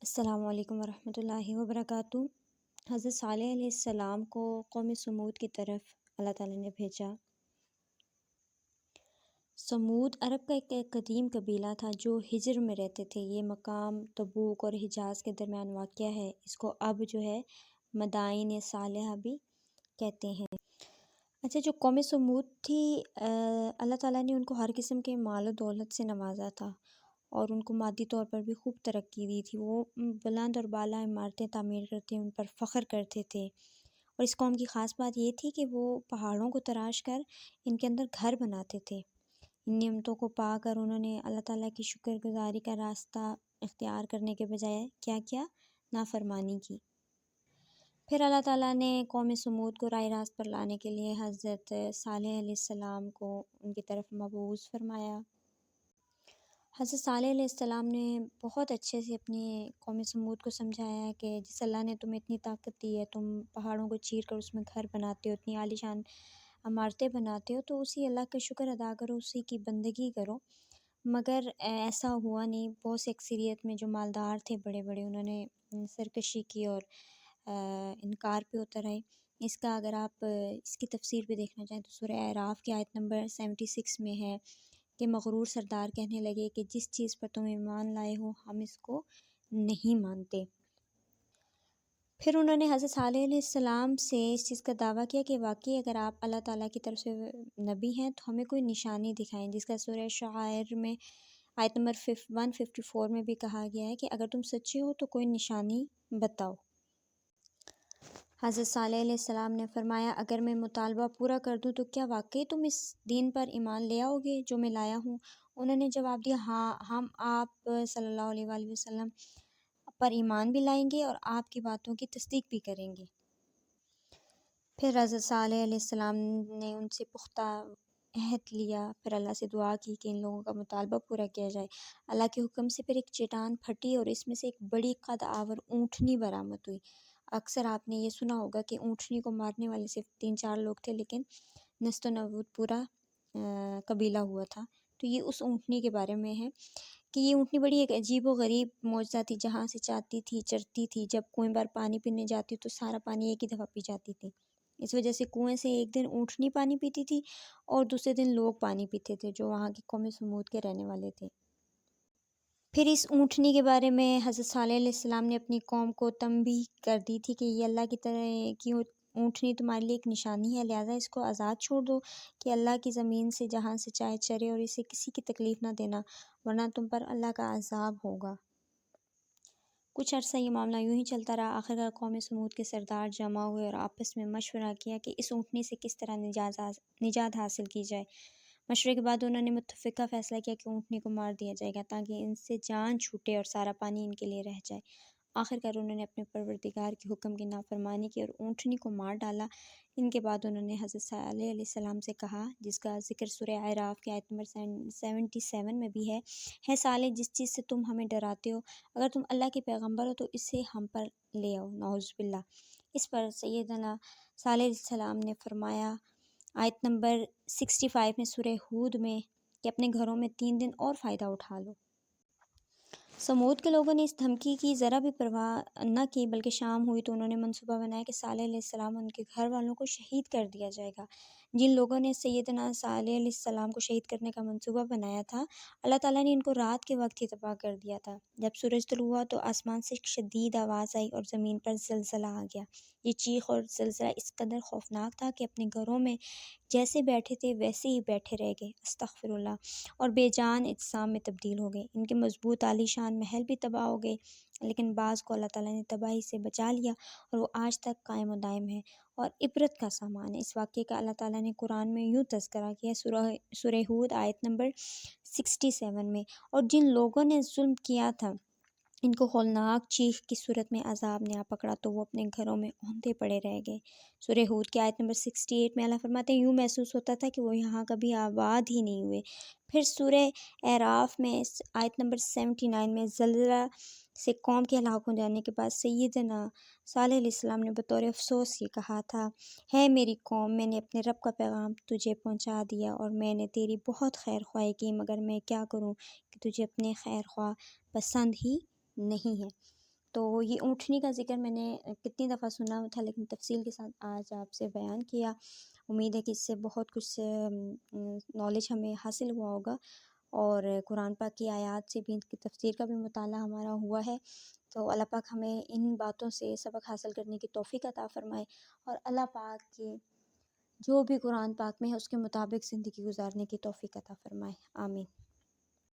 السلام علیکم ورحمۃ اللہ وبرکاتہ۔ حضرت صالح علیہ السلام کو قوم سمود کی طرف اللہ تعالیٰ نے بھیجا۔ سمود عرب کا ایک قدیم قبیلہ تھا جو ہجر میں رہتے تھے۔ یہ مقام تبوک اور حجاز کے درمیان واقع ہے۔ اس کو اب جو ہے مدائن صالحہ بھی کہتے ہیں۔ اچھا، جو قوم سمود تھی، اللہ تعالیٰ نے ان کو ہر قسم کے مال و دولت سے نوازا تھا اور ان کو مادی طور پر بھی خوب ترقی دی تھی۔ وہ بلند اور بالا عمارتیں تعمیر کرتے، ان پر فخر کرتے تھے۔ اور اس قوم کی خاص بات یہ تھی کہ وہ پہاڑوں کو تراش کر ان کے اندر گھر بناتے تھے۔ ان نعمتوں کو پا کر انہوں نے اللہ تعالیٰ کی شکر گزاری کا راستہ اختیار کرنے کے بجائے کیا کیا؟ نافرمانی کی۔ پھر اللہ تعالیٰ نے قوم سمود کو راہ راست پر لانے کے لیے حضرت صالح علیہ السلام کو ان کی طرف مبعوث فرمایا۔ حضرت صالح علیہ السلام نے بہت اچھے سے اپنی قوم سمود کو سمجھایا کہ جس اللہ نے تمہیں اتنی طاقت دی ہے، تم پہاڑوں کو چیر کر اس میں گھر بناتے ہو، اتنی عالیشان عمارتیں بناتے ہو، تو اسی اللہ کا شکر ادا کرو، اسی کی بندگی کرو۔ مگر ایسا ہوا نہیں۔ بہت سی اکثریت میں جو مالدار تھے بڑے بڑے، انہوں نے سرکشی کی اور انکار پہ اتر آئے۔ اس کا اگر آپ اس کی تفسیر بھی دیکھنا چاہیں تو سورہ اعراف کی آیت نمبر 76 میں ہے کہ مغرور سردار کہنے لگے کہ جس چیز پر تم ایمان لائے ہو ہم اس کو نہیں مانتے۔ پھر انہوں نے حضرت صالح علیہ السلام سے اس چیز کا دعویٰ کیا کہ واقعی اگر آپ اللہ تعالیٰ کی طرف سے نبی ہیں تو ہمیں کوئی نشانی دکھائیں، جس کا سورہ شعائر میں آیت نمبر 154 میں بھی کہا گیا ہے کہ اگر تم سچے ہو تو کوئی نشانی بتاؤ۔ حضرت صالح علیہ السلام نے فرمایا اگر میں مطالبہ پورا کر دوں تو کیا واقعی تم اس دین پر ایمان لے آؤ گے جو میں لایا ہوں؟ انہوں نے جواب دیا ہاں، ہم آپ صلی اللہ علیہ وآلہ وسلم پر ایمان بھی لائیں گے اور آپ کی باتوں کی تصدیق بھی کریں گے۔ پھر حضرت صالح علیہ السلام نے ان سے پختہ عہد لیا، پھر اللہ سے دعا کی کہ ان لوگوں کا مطالبہ پورا کیا جائے۔ اللہ کے حکم سے پھر ایک چٹان پھٹی اور اس میں سے ایک بڑی قد آور اونٹنی برآمد ہوئی۔ اکثر آپ نے یہ سنا ہوگا کہ اونٹنی کو مارنے والے صرف 3-4 لوگ تھے، لیکن نست و نبوت پورا قبیلہ ہوا تھا۔ تو یہ اس اونٹنی کے بارے میں ہے کہ یہ اونٹنی بڑی ایک عجیب و غریب معجزہ تھی، جہاں سے چاہتی تھی چرتی تھی۔ جب کنویں پر پانی پینے جاتی تو سارا پانی ایک ہی دفعہ پی جاتی تھی۔ اس وجہ سے کنویں سے ایک دن اونٹنی پانی پیتی تھی اور دوسرے دن لوگ پانی پیتے تھے جو وہاں کی قوم سمود کے رہنے والے تھے۔ پھر اس اونٹنی کے بارے میں حضرت صالح علیہ السلام نے اپنی قوم کو تنبیہ کر دی تھی کہ یہ اللہ کی طرح کی اونٹنی تمہارے لیے ایک نشانی ہے، لہٰذا اس کو آزاد چھوڑ دو کہ اللہ کی زمین سے جہاں سے چاہے چرے اور اسے کسی کی تکلیف نہ دینا، ورنہ تم پر اللہ کا عذاب ہوگا۔ کچھ عرصہ یہ معاملہ یوں ہی چلتا رہا۔ آخرکار قوم سمود کے سردار جمع ہوئے اور آپس میں مشورہ کیا کہ اس اونٹنی سے کس طرح نجات حاصل کی جائے۔ مشورے کے بعد انہوں نے متفقہ فیصلہ کیا کہ اونٹنی کو مار دیا جائے گا تاکہ ان سے جان چھوٹے اور سارا پانی ان کے لیے رہ جائے۔ آخرکار انہوں نے اپنے پروردگار کے حکم کی نافرمانی کی اور اونٹنی کو مار ڈالا۔ ان کے بعد انہوں نے حضرت صالح علیہ السلام سے کہا، جس کا ذکر سورہ اعراف کی آیت نمبر 77 میں بھی ہے صالح جس چیز سے تم ہمیں ڈراتے ہو، اگر تم اللہ کے پیغمبر ہو تو اسے ہم پر لے آؤ، نعوذ باللہ۔ اس پر سیدنا صالح علیہ السلام نے فرمایا آیت نمبر 65 میں سورہ ہود میں کہ اپنے گھروں میں 3 دن اور فائدہ اٹھا لو۔ سمود کے لوگوں نے اس دھمکی کی ذرا بھی پرواہ نہ کی، بلکہ شام ہوئی تو انہوں نے منصوبہ بنایا کہ صالح علیہ السلام ان کے گھر والوں کو شہید کر دیا جائے گا۔ جن لوگوں نے سیدنا صالح علیہ السلام کو شہید کرنے کا منصوبہ بنایا تھا، اللہ تعالیٰ نے ان کو رات کے وقت ہی تباہ کر دیا تھا۔ جب سورج طلوع ہوا تو آسمان سے ایک شدید آواز آئی اور زمین پر زلزلہ آ گیا۔ یہ چیخ اور زلزلہ اس قدر خوفناک تھا کہ اپنے گھروں میں جیسے بیٹھے تھے ویسے ہی بیٹھے رہ گئے، استغفر اللہ، اور بے جان اجسام میں تبدیل ہو گئے۔ ان کے مضبوط عالی شان محل بھی تباہ ہو گئے، لیکن بعض کو اللہ تعالیٰ نے تباہی سے بچا لیا اور وہ آج تک قائم و دائم ہے اور عبرت کا سامان ہے۔ اس واقعے کا اللہ تعالیٰ نے قرآن میں یوں تذکرہ کیا سورہ ہود آیت نمبر 67 میں، اور جن لوگوں نے ظلم کیا تھا ان کو ہولناک چیخ کی صورت میں عذاب نے آ پکڑا تو وہ اپنے گھروں میں اوندے پڑے رہ گئے۔ سورہ ہود کی آیت نمبر 68 میں اللہ فرماتے ہیں یوں محسوس ہوتا تھا کہ وہ یہاں کبھی آباد ہی نہیں ہوئے۔ پھر سورہ اعراف میں آیت نمبر 79 میں زلزلہ سے قوم کے ہلاک ہو جانے کے بعد سیدنا صالح علیہ السلام نے بطور افسوس یہ کہا تھا، ہے میری قوم، میں نے اپنے رب کا پیغام تجھے پہنچا دیا اور میں نے تیری بہت خیر خواہی کی، مگر میں کیا کروں کہ تجھے اپنے خیر خواہ پسند ہی نہیں ہے۔ تو یہ اونٹنی کا ذکر میں نے کتنی دفعہ سنا تھا، لیکن تفصیل کے ساتھ آج آپ سے بیان کیا۔ امید ہے کہ اس سے بہت کچھ نالج ہمیں حاصل ہوا ہوگا، اور قرآن پاک کی آیات سے بھی ان کی تفسیر کا بھی مطالعہ ہمارا ہوا ہے۔ تو اللہ پاک ہمیں ان باتوں سے سبق حاصل کرنے کی توفیق عطا فرمائے، اور اللہ پاک کے جو بھی قرآن پاک میں ہے اس کے مطابق زندگی گزارنے کی توفیق عطا فرمائے، آمین۔